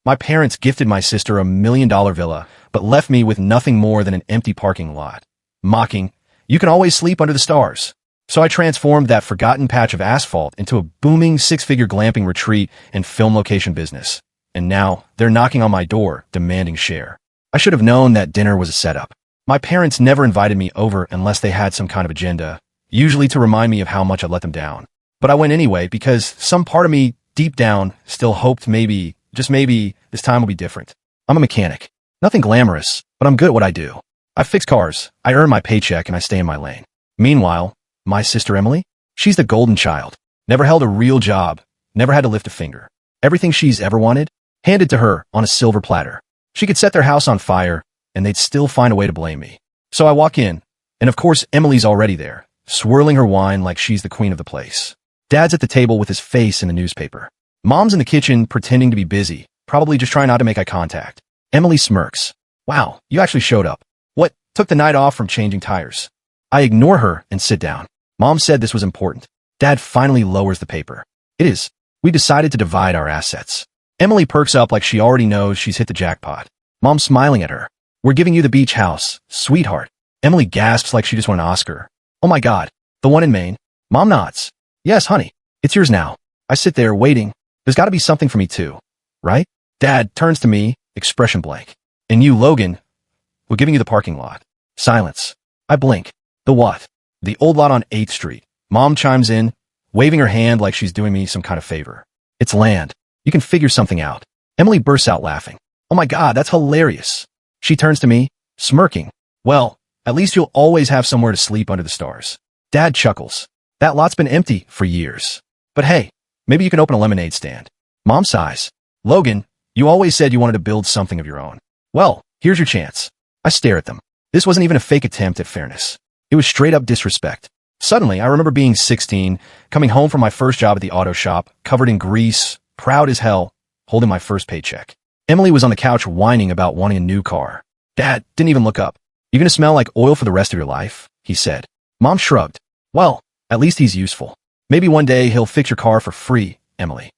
My parents gifted my sister $1 million villa, but left me with nothing more than an empty parking lot. Mocking, you can always sleep under the stars. So I transformed that forgotten patch of asphalt into a booming six-figure glamping retreat and film location business. And now, they're knocking on my door, demanding share. I should have known that dinner was a setup. My parents never invited me over unless they had some kind of agenda, usually to remind me of how much I let them down. But I went anyway because some part of me, deep down, still hoped maybe, just maybe, this time will be different. I'm a mechanic. Nothing glamorous, but I'm good at what I do. I fix cars, I earn my paycheck, and I stay in my lane. Meanwhile, my sister Emily? She's the golden child. Never held a real job, never had to lift a finger. Everything she's ever wanted, handed to her on a silver platter. She could set their house on fire, and they'd still find a way to blame me. So I walk in, and of course Emily's already there, swirling her wine like she's the queen of the place. Dad's at the table with his face in the newspaper. Mom's in the kitchen pretending to be busy, probably just trying not to make eye contact. Emily smirks. Wow, you actually showed up. What, took the night off from changing tires? I ignore her and sit down. Mom said this was important. Dad finally lowers the paper. It is. We decided to divide our assets. Emily perks up like she already knows she's hit the jackpot. Mom's smiling at her. We're giving you the beach house, sweetheart. Emily gasps like she just won an Oscar. Oh my God, the one in Maine? Mom nods. Yes, honey, it's yours now. I sit there waiting. There's got to be something for me too, right? Dad turns to me, expression blank. And you, Logan, we're giving you the parking lot. Silence. I blink. The what? The old lot on 8th Street. Mom chimes in, waving her hand like she's doing me some kind of favor. It's land. You can figure something out. Emily bursts out laughing. Oh my God, that's hilarious. She turns to me, smirking. Well, at least you'll always have somewhere to sleep under the stars. Dad chuckles. That lot's been empty for years. But hey, maybe you can open a lemonade stand. Mom sighs. Logan, you always said you wanted to build something of your own. Well, here's your chance. I stare at them. This wasn't even a fake attempt at fairness. It was straight up disrespect. Suddenly, I remember being 16, coming home from my first job at the auto shop, covered in grease, proud as hell, holding my first paycheck. Emily was on the couch whining about wanting a new car. Dad didn't even look up. You gonna smell like oil for the rest of your life? He said. Mom shrugged. Well, at least he's useful. Maybe one day he'll fix your car for free, Emily.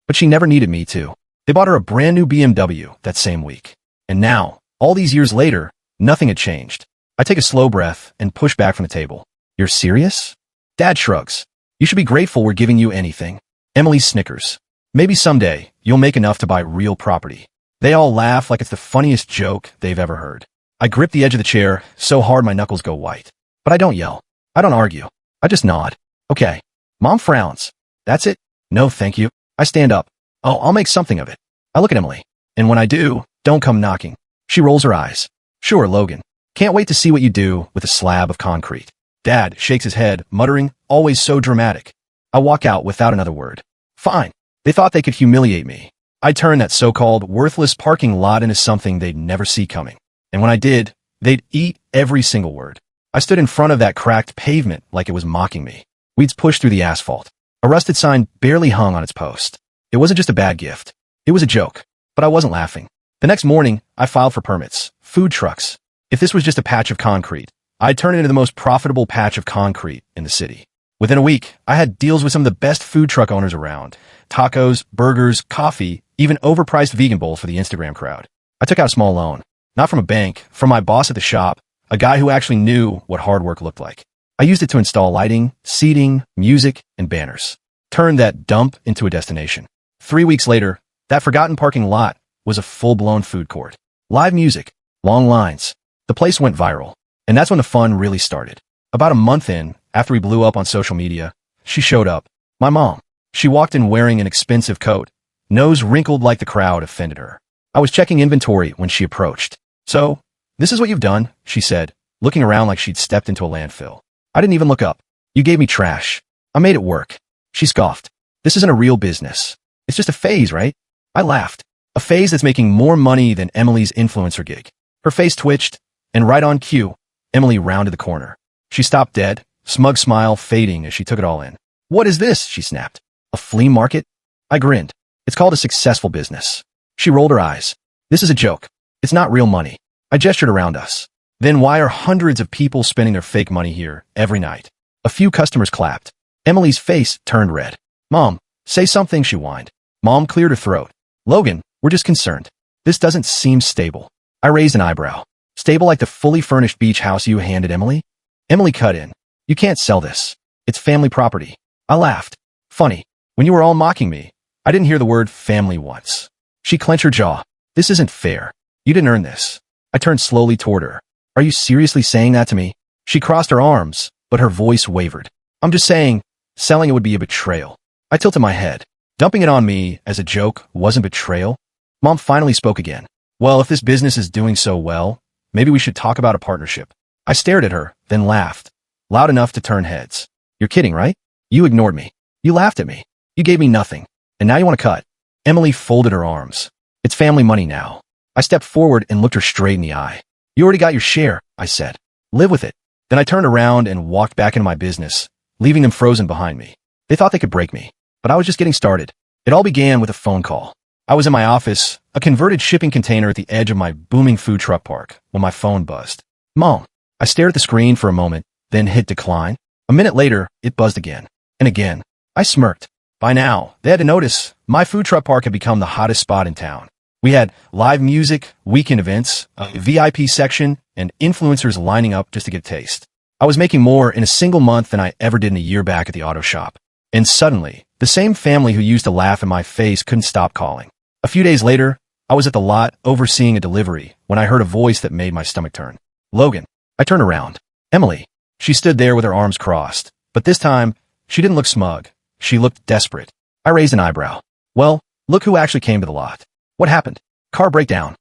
But she never needed me to. They bought her a brand new BMW that same week. And now, all these years later, nothing had changed. I take a slow breath and push back from the table. You're serious? Dad shrugs. You should be grateful we're giving you anything. Emily snickers. Maybe someday you'll make enough to buy real property. They all laugh like it's the funniest joke they've ever heard. I grip the edge of the chair so hard my knuckles go white. But I don't yell. I don't argue. I just nod. Okay. Mom frowns. That's it? No, thank you. I stand up. Oh, I'll make something of it. I look at Emily. And when I do, don't come knocking. She rolls her eyes. Sure, Logan. Can't wait to see what you do with a slab of concrete. Dad shakes his head, muttering, always so dramatic. I walk out without another word. Fine. They thought they could humiliate me. I turn that so-called worthless parking lot into something they'd never see coming. And when I did, they'd eat every single word. I stood in front of that cracked pavement like it was mocking me. Weeds pushed through the asphalt. A rusted sign barely hung on its post. It wasn't just a bad gift. It was a joke. But I wasn't laughing. The next morning, I filed for permits. Food trucks. If this was just a patch of concrete, I'd turn it into the most profitable patch of concrete in the city. Within a week, I had deals with some of the best food truck owners around. Tacos, burgers, coffee, even overpriced vegan bowls for the Instagram crowd. I took out a small loan. Not from a bank, from my boss at the shop, a guy who actually knew what hard work looked like. I used it to install lighting, seating, music, and banners. Turned that dump into a destination. 3 weeks later, that forgotten parking lot was a full-blown food court. Live music, long lines. The place went viral. And that's when the fun really started. About a month in, after we blew up on social media, she showed up. My mom. She walked in wearing an expensive coat. Nose wrinkled like the crowd offended her. I was checking inventory when she approached. So, this is what you've done, she said, looking around like she'd stepped into a landfill. I didn't even look up. You gave me trash. I made it work. She scoffed. This isn't a real business. It's just a phase, right? I laughed. A phase that's making more money than Emily's influencer gig. Her face twitched, and right on cue, Emily rounded the corner. She stopped dead, smug smile fading as she took it all in. What is this? She snapped. A flea market? I grinned. It's called a successful business. She rolled her eyes. This is a joke. It's not real money. I gestured around us. Then why are hundreds of people spending their fake money here every night? A few customers clapped. Emily's face turned red. Mom, say something, she whined. Mom cleared her throat. Logan, We're just concerned. This doesn't seem stable. I raised an eyebrow. Stable like the fully furnished beach house you handed Emily? Emily cut in. You can't sell this. It's family property. I laughed. Funny. When you were all mocking me, I didn't hear the word family once. She clenched her jaw. This isn't fair. You didn't earn this. I turned slowly toward her. Are you seriously saying that to me? She crossed her arms, but her voice wavered. I'm just saying, selling it would be a betrayal. I tilted my head. Dumping it on me as a joke wasn't betrayal. Mom finally spoke again. Well, if this business is doing so well, maybe we should talk about a partnership. I stared at her, then laughed, loud enough to turn heads. You're kidding, right? You ignored me. You laughed at me. You gave me nothing. And now you want to cut. Emily folded her arms. It's family money now. I stepped forward and looked her straight in the eye. You already got your share, I said. Live with it. Then I turned around and walked back into my business, leaving them frozen behind me. They thought they could break me, but I was just getting started. It all began with a phone call. I was in my office, a converted shipping container at the edge of my booming food truck park, when my phone buzzed. Mom. I stared at the screen for a moment, then hit decline. A minute later, it buzzed again. And again. I smirked. By now, they had to notice my food truck park had become the hottest spot in town. We had live music, weekend events, a VIP section, and influencers lining up just to get a taste. I was making more in a single month than I ever did in a year back at the auto shop. And suddenly, the same family who used to laugh in my face couldn't stop calling. A few days later, I was at the lot overseeing a delivery when I heard a voice that made my stomach turn. Logan. I turned around. Emily. She stood there with her arms crossed, but this time, she didn't look smug. She looked desperate. I raised an eyebrow. Well, look who actually came to the lot. What happened? Car breakdown.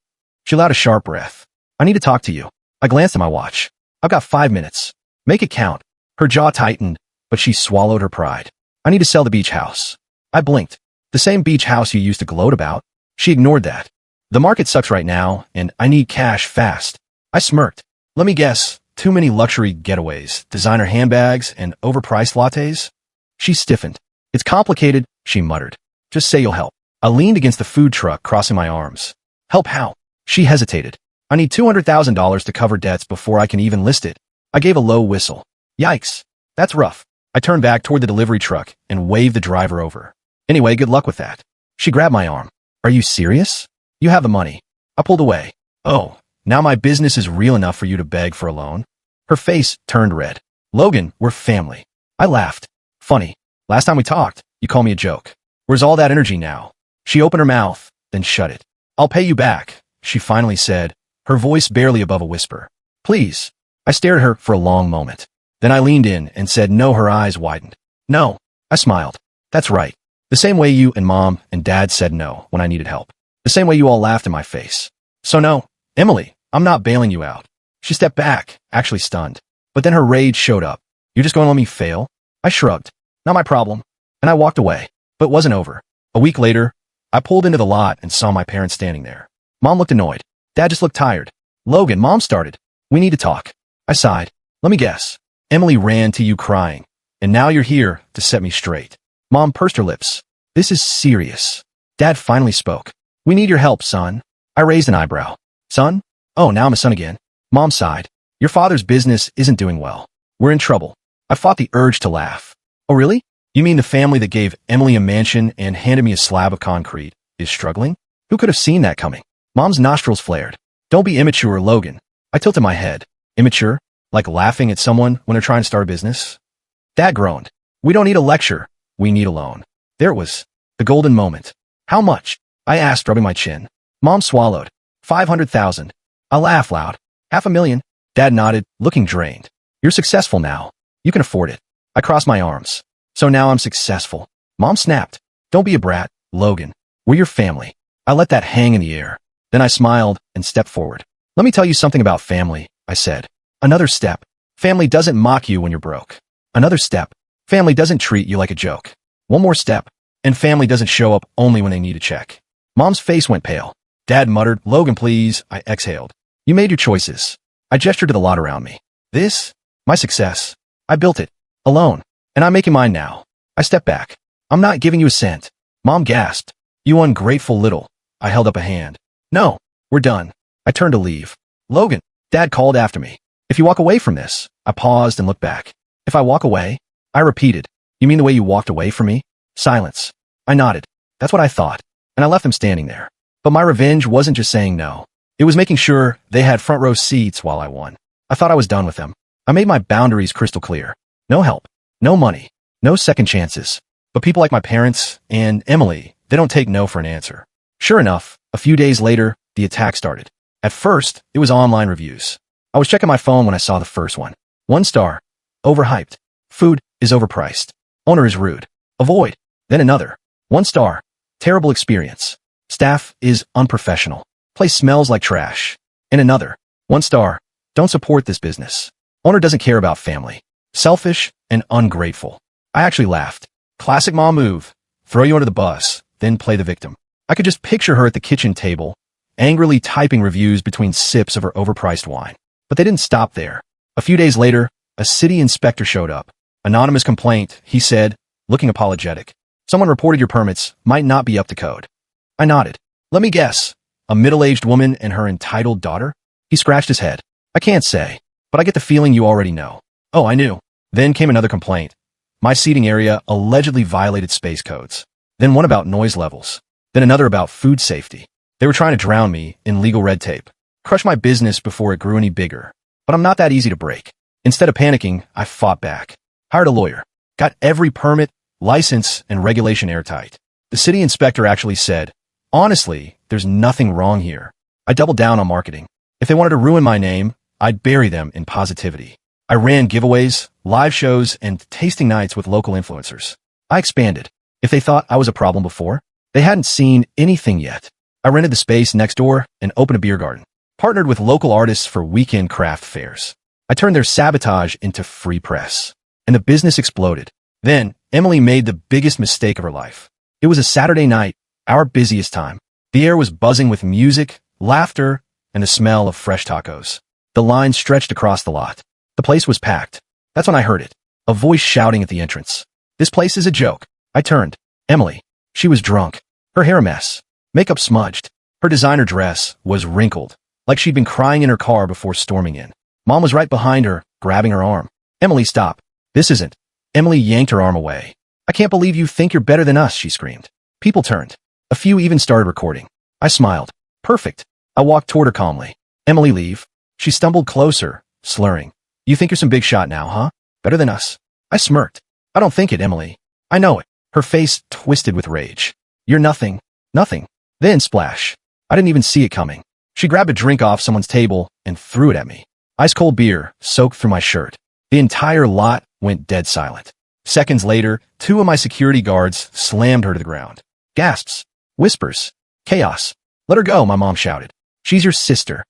She allowed a sharp breath. I need to talk to you. I glanced at my watch. I've got 5 minutes. Make it count. Her jaw tightened, but she swallowed her pride. I need to sell the beach house. I blinked. The same beach house you used to gloat about? She ignored that. The market sucks right now, and I need cash fast. I smirked. Let me guess, too many luxury getaways, designer handbags, and overpriced lattes? She stiffened. It's complicated, she muttered. Just say you'll help. I leaned against the food truck, crossing my arms. Help how? She hesitated. I need $200,000 to cover debts before I can even list it. I gave a low whistle. Yikes. That's rough. I turned back toward the delivery truck and waved the driver over. Anyway, good luck with that. She grabbed my arm. Are you serious? You have the money. I pulled away. Oh, now my business is real enough for you to beg for a loan? Her face turned red. Logan, we're family. I laughed. Funny. Last time we talked, you called me a joke. Where's all that energy now? She opened her mouth, then shut it. I'll pay you back, she finally said, her voice barely above a whisper. Please. I stared at her for a long moment. Then I leaned in and said no. Her eyes widened. No. I smiled. That's right. The same way you and Mom and Dad said no when I needed help. The same way you all laughed in my face. So no, Emily, I'm not bailing you out. She stepped back, actually stunned. But then her rage showed up. You're just going to let me fail? I shrugged. Not my problem. And I walked away. But it wasn't over. A week later, I pulled into the lot and saw my parents standing there. Mom looked annoyed. Dad just looked tired. Logan, Mom started. We need to talk. I sighed. Let me guess. Emily ran to you crying. And now you're here to set me straight. Mom pursed her lips. This is serious. Dad finally spoke. We need your help, son. I raised an eyebrow. Son? Oh, now I'm a son again. Mom sighed. Your father's business isn't doing well. We're in trouble. I fought the urge to laugh. Oh, really? You mean the family that gave Emily a mansion and handed me a slab of concrete is struggling? Who could have seen that coming? Mom's nostrils flared. Don't be immature, Logan. I tilted my head. Immature? Like laughing at someone when they're trying to start a business? Dad groaned. We don't need a lecture. We need a loan. There it was. The golden moment. How much? I asked, rubbing my chin. Mom swallowed. 500,000. I laughed loud. 500,000. Dad nodded, looking drained. You're successful now. You can afford it. I crossed my arms. So now I'm successful. Mom snapped. Don't be a brat, Logan. We're your family. I let that hang in the air. Then I smiled and stepped forward. Let me tell you something about family, I said. Another step. Family doesn't mock you when you're broke. Another step. Family doesn't treat you like a joke. One more step. And family doesn't show up only when they need a check. Mom's face went pale. Dad muttered, Logan, please. I exhaled. You made your choices. I gestured to the lot around me. This? My success. I built it. Alone. And I'm making mine now. I stepped back. I'm not giving you a cent. Mom gasped. You ungrateful little. I held up a hand. No. We're done. I turned to leave. Logan. Dad called after me. If you walk away from this. I paused and looked back. If I walk away? I repeated. You mean the way you walked away from me? Silence. I nodded. That's what I thought. And I left them standing there. But my revenge wasn't just saying no. It was making sure they had front row seats while I won. I thought I was done with them. I made my boundaries crystal clear. No help, no money, no second chances. But people like my parents and Emily, they don't take no for an answer. Sure enough, a few days later, the attack started. At first, it was online reviews. I was checking my phone when I saw the first one. 1 star. Overhyped. Food is overpriced. Owner is rude. Avoid. Then another. 1 star. Terrible experience. Staff is unprofessional. Place smells like trash. And another. 1 star. Don't support this business. Owner doesn't care about family. Selfish and ungrateful. I actually laughed. Classic mom move. Throw you under the bus, then play the victim. I could just picture her at the kitchen table, angrily typing reviews between sips of her overpriced wine. But they didn't stop there. A few days later, a city inspector showed up. Anonymous complaint, he said, looking apologetic. Someone reported your permits might not be up to code. I nodded. Let me guess. A middle-aged woman and her entitled daughter? He scratched his head. I can't say, but I get the feeling you already know. Oh, I knew. Then came another complaint. My seating area allegedly violated space codes. Then one about noise levels. Then another about food safety. They were trying to drown me in legal red tape. Crush my business before it grew any bigger. But I'm not that easy to break. Instead of panicking, I fought back. Hired a lawyer. Got every permit, license, and regulation airtight. The city inspector actually said, honestly, there's nothing wrong here. I doubled down on marketing. If they wanted to ruin my name, I'd bury them in positivity. I ran giveaways, live shows, and tasting nights with local influencers. I expanded. If they thought I was a problem before, they hadn't seen anything yet. I rented the space next door and opened a beer garden. Partnered with local artists for weekend craft fairs. I turned their sabotage into free press. And the business exploded. Then, Emily made the biggest mistake of her life. It was a Saturday night, our busiest time. The air was buzzing with music, laughter, and the smell of fresh tacos. The line stretched across the lot. The place was packed. That's when I heard it. A voice shouting at the entrance. This place is a joke. I turned. Emily. She was drunk. Her hair a mess. Makeup smudged. Her designer dress was wrinkled, like she'd been crying in her car before storming in. Mom was right behind her, grabbing her arm. Emily, stop. This isn't. Emily yanked her arm away. I can't believe you think you're better than us, she screamed. People turned. A few even started recording. I smiled. Perfect. I walked toward her calmly. Emily, leave. She stumbled closer, slurring. You think you're some big shot now, huh? Better than us. I smirked. I don't think it, Emily. I know it. Her face twisted with rage. You're nothing. Nothing. Then splash. I didn't even see it coming. She grabbed a drink off someone's table and threw it at me. Ice-cold beer soaked through my shirt. The entire lot went dead silent. Seconds later, 2 of my security guards slammed her to the ground. Gasps. Whispers. Chaos. Let her go, my mom shouted. She's your sister.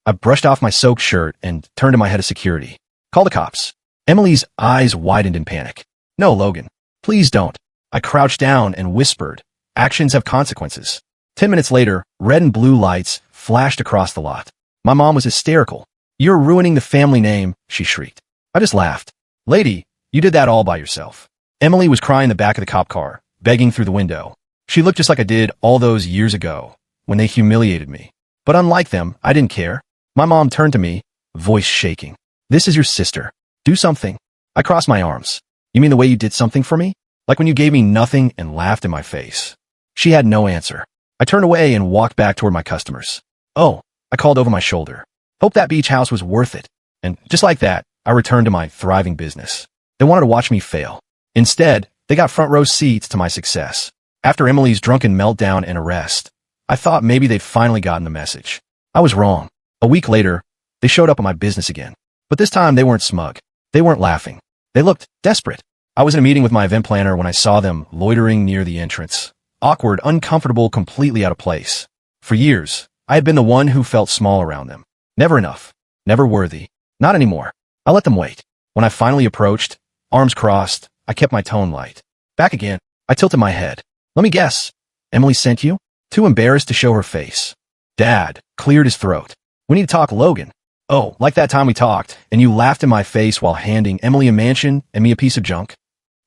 I brushed off my soaked shirt and turned to my head of security. Call the cops. Emily's eyes widened in panic. No, Logan. Please don't. I crouched down and whispered. Actions have consequences. 10 minutes later, red and blue lights flashed across the lot. My mom was hysterical. You're ruining the family name, she shrieked. I just laughed. Lady, you did that all by yourself. Emily was crying in the back of the cop car, begging through the window. She looked just like I did all those years ago, when they humiliated me. But unlike them, I didn't care. My mom turned to me, voice shaking. This is your sister. Do something. I crossed my arms. You mean the way you did something for me? Like when you gave me nothing and laughed in my face. She had no answer. I turned away and walked back toward my customers. Oh, I called over my shoulder. Hope that beach house was worth it. And just like that, I returned to my thriving business. They wanted to watch me fail. Instead, they got front row seats to my success. After Emily's drunken meltdown and arrest, I thought maybe they'd finally gotten the message. I was wrong. A week later, they showed up at my business again. But this time they weren't smug. They weren't laughing. They looked desperate. I was in a meeting with my event planner when I saw them loitering near the entrance. Awkward, uncomfortable, completely out of place. For years, I had been the one who felt small around them. Never enough. Never worthy. Not anymore. I let them wait. When I finally approached, arms crossed, I kept my tone light. Back again, I tilted my head. Let me guess. Emily sent you? Too embarrassed to show her face. Dad cleared his throat. We need to talk, Logan. Oh, like that time we talked, and you laughed in my face while handing Emily a mansion and me a piece of junk?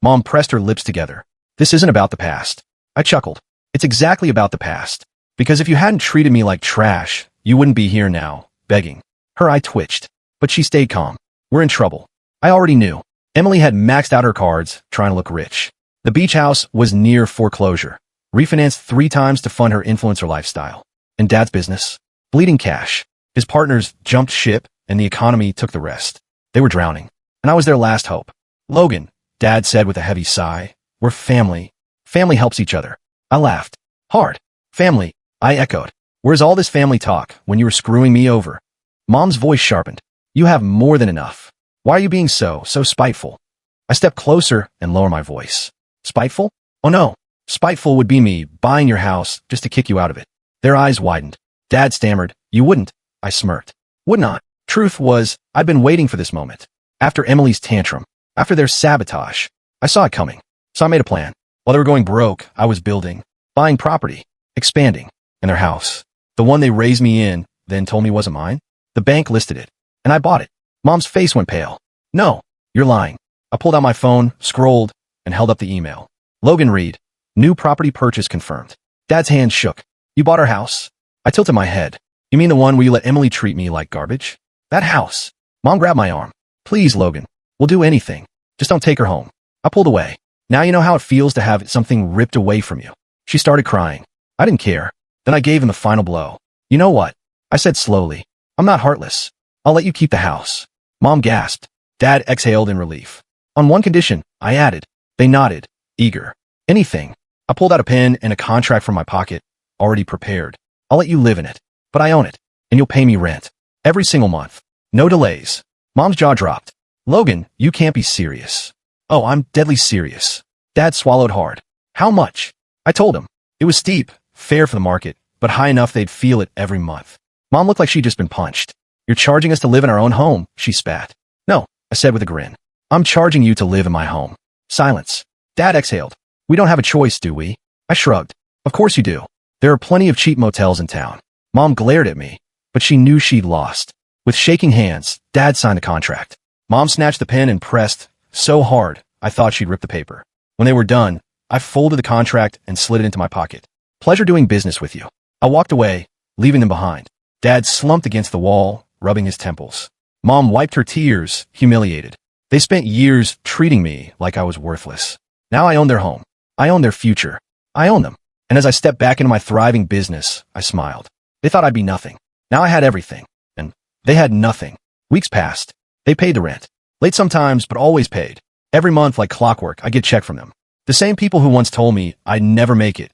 Mom pressed her lips together. This isn't about the past. I chuckled. It's exactly about the past. Because if you hadn't treated me like trash, you wouldn't be here now, begging. Her eye twitched. But she stayed calm. We're in trouble. I already knew. Emily had maxed out her cards, trying to look rich. The beach house was near foreclosure. Refinanced 3 times to fund her influencer lifestyle. And Dad's business? Bleeding cash. His partners jumped ship, and the economy took the rest. They were drowning, and I was their last hope. Logan, Dad said with a heavy sigh, we're family. Family helps each other. I laughed. Hard. Family, I echoed. Where's all this family talk when you were screwing me over? Mom's voice sharpened. You have more than enough. Why are you being so spiteful? I stepped closer and lowered my voice. Spiteful? Oh no. Spiteful would be me buying your house just to kick you out of it. Their eyes widened. Dad stammered. You wouldn't. I smirked. Would not. Truth was, I'd been waiting for this moment. After Emily's tantrum, after their sabotage, I saw it coming. So I made a plan. While they were going broke, I was building, buying property, expanding, and their house. The one they raised me in, then told me wasn't mine. The bank listed it, and I bought it. Mom's face went pale. No, you're lying. I pulled out my phone, scrolled, and held up the email. Logan Reed, new property purchase confirmed. Dad's hand shook. You bought our house? I tilted my head. You mean the one where you let Emily treat me like garbage? That house. Mom grabbed my arm. Please, Logan. We'll do anything. Just don't take her home. I pulled away. Now you know how it feels to have something ripped away from you. She started crying. I didn't care. Then I gave him the final blow. You know what? I said slowly. I'm not heartless. I'll let you keep the house. Mom gasped. Dad exhaled in relief. On one condition, I added. They nodded, eager. Anything. I pulled out a pen and a contract from my pocket, already prepared. I'll let you live in it, but I own it, and you'll pay me rent. Every single month. No delays. Mom's jaw dropped. Logan, you can't be serious. Oh, I'm deadly serious. Dad swallowed hard. How much? I told him. It was steep, fair for the market, but high enough they'd feel it every month. Mom looked like she'd just been punched. You're charging us to live in our own home, she spat. No, I said with a grin. I'm charging you to live in my home. Silence. Dad exhaled. We don't have a choice, do we? I shrugged. Of course you do. There are plenty of cheap motels in town. Mom glared at me, but she knew she'd lost. With shaking hands, Dad signed the contract. Mom snatched the pen and pressed so hard I thought she'd rip the paper. When they were done, I folded the contract and slid it into my pocket. Pleasure doing business with you. I walked away, leaving them behind. Dad slumped against the wall, rubbing his temples. Mom wiped her tears, humiliated. They spent years treating me like I was worthless. Now I own their home. I own their future. I own them. And as I stepped back into my thriving business, I smiled. They thought I'd be nothing. Now I had everything. And they had nothing. Weeks passed. They paid the rent. Late sometimes, but always paid. Every month, like clockwork, I get a check from them. The same people who once told me I'd never make it.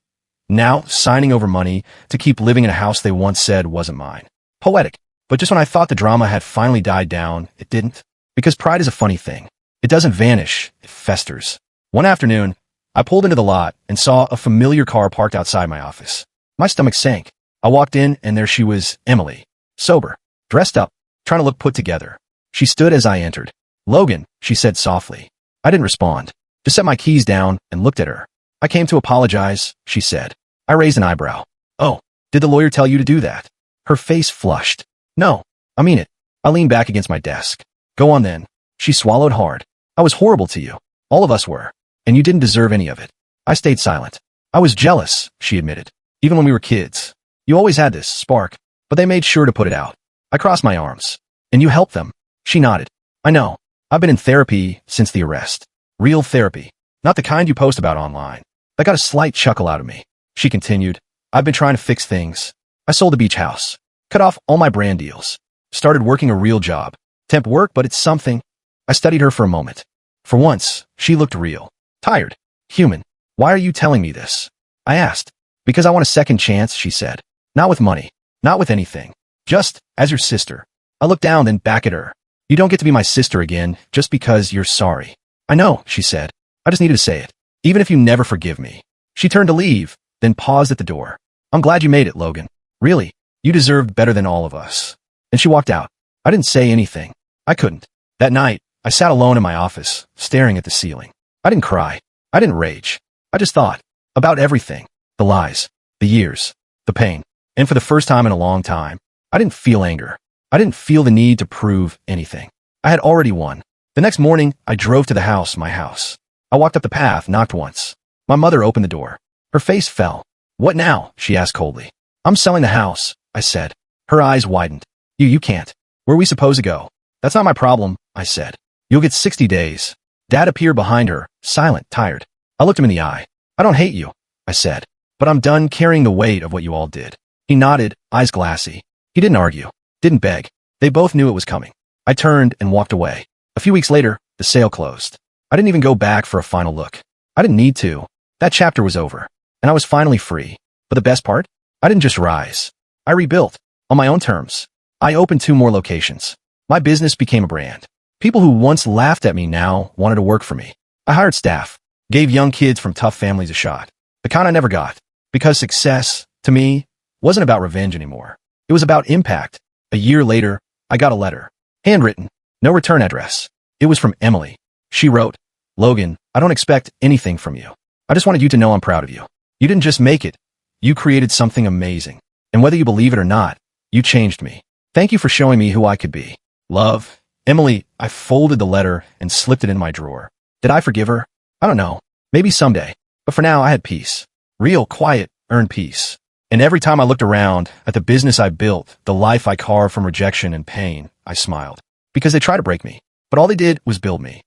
Now, signing over money to keep living in a house they once said wasn't mine. Poetic. But just when I thought the drama had finally died down, it didn't. Because pride is a funny thing. It doesn't vanish. It festers. One afternoon, I pulled into the lot and saw a familiar car parked outside my office. My stomach sank. I walked in and there she was, Emily. Sober. Dressed up. Trying to look put together. She stood as I entered. Logan, she said softly. I didn't respond. Just set my keys down and looked at her. I came to apologize, she said. I raised an eyebrow. Oh, did the lawyer tell you to do that? Her face flushed. No, I mean it. I leaned back against my desk. Go on then. She swallowed hard. I was horrible to you. All of us were. And you didn't deserve any of it. I stayed silent. I was jealous, she admitted. Even when we were kids. You always had this spark, but they made sure to put it out. I crossed my arms. And you helped them. She nodded. I know. I've been in therapy since the arrest. Real therapy. Not the kind you post about online. That got a slight chuckle out of me. She continued. I've been trying to fix things. I sold the beach house. Cut off all my brand deals. Started working a real job. Temp work, but it's something. I studied her for a moment. For once, she looked real. Tired. Human. Why are you telling me this? I asked. Because I want a second chance, she said. Not with money. Not with anything. Just as your sister. I looked down, then back at her. You don't get to be my sister again just because you're sorry. I know, she said. I just needed to say it. Even if you never forgive me. She turned to leave, then paused at the door. I'm glad you made it, Logan. Really. You deserved better than all of us. And she walked out. I didn't say anything. I couldn't. That night, I sat alone in my office, staring at the ceiling. I didn't cry. I didn't rage. I just thought. About everything. The lies. The years. The pain. And for the first time in a long time, I didn't feel anger. I didn't feel the need to prove anything. I had already won. The next morning, I drove to the house, my house. I walked up the path, knocked once. My mother opened the door. Her face fell. What now? She asked coldly. I'm selling the house, I said. Her eyes widened. You can't. Where are we supposed to go? That's not my problem, I said. You'll get 60 days. Dad appeared behind her, silent, tired. I looked him in the eye. I don't hate you, I said. But I'm done carrying the weight of what you all did. He nodded, eyes glassy. He didn't argue, didn't beg. They both knew it was coming. I turned and walked away. A few weeks later, the sale closed. I didn't even go back for a final look. I didn't need to. That chapter was over, and I was finally free. But the best part? I didn't just rise. I rebuilt, on my own terms. I opened 2 more locations. My business became a brand. People who once laughed at me now wanted to work for me. I hired staff, gave young kids from tough families a shot. The kind I never got. Because success, to me, wasn't about revenge anymore. It was about impact. A year later, I got a letter. Handwritten. No return address. It was from Emily. She wrote, "Logan, I don't expect anything from you. I just wanted you to know I'm proud of you. You didn't just make it. You created something amazing. And whether you believe it or not, you changed me. Thank you for showing me who I could be. Love." Emily. I folded the letter and slipped it in my drawer. Did I forgive her? I don't know. Maybe someday. But for now, I had peace. Real, quiet, earned peace. And every time I looked around at the business I built, the life I carved from rejection and pain, I smiled. Because they tried to break me. But all they did was build me.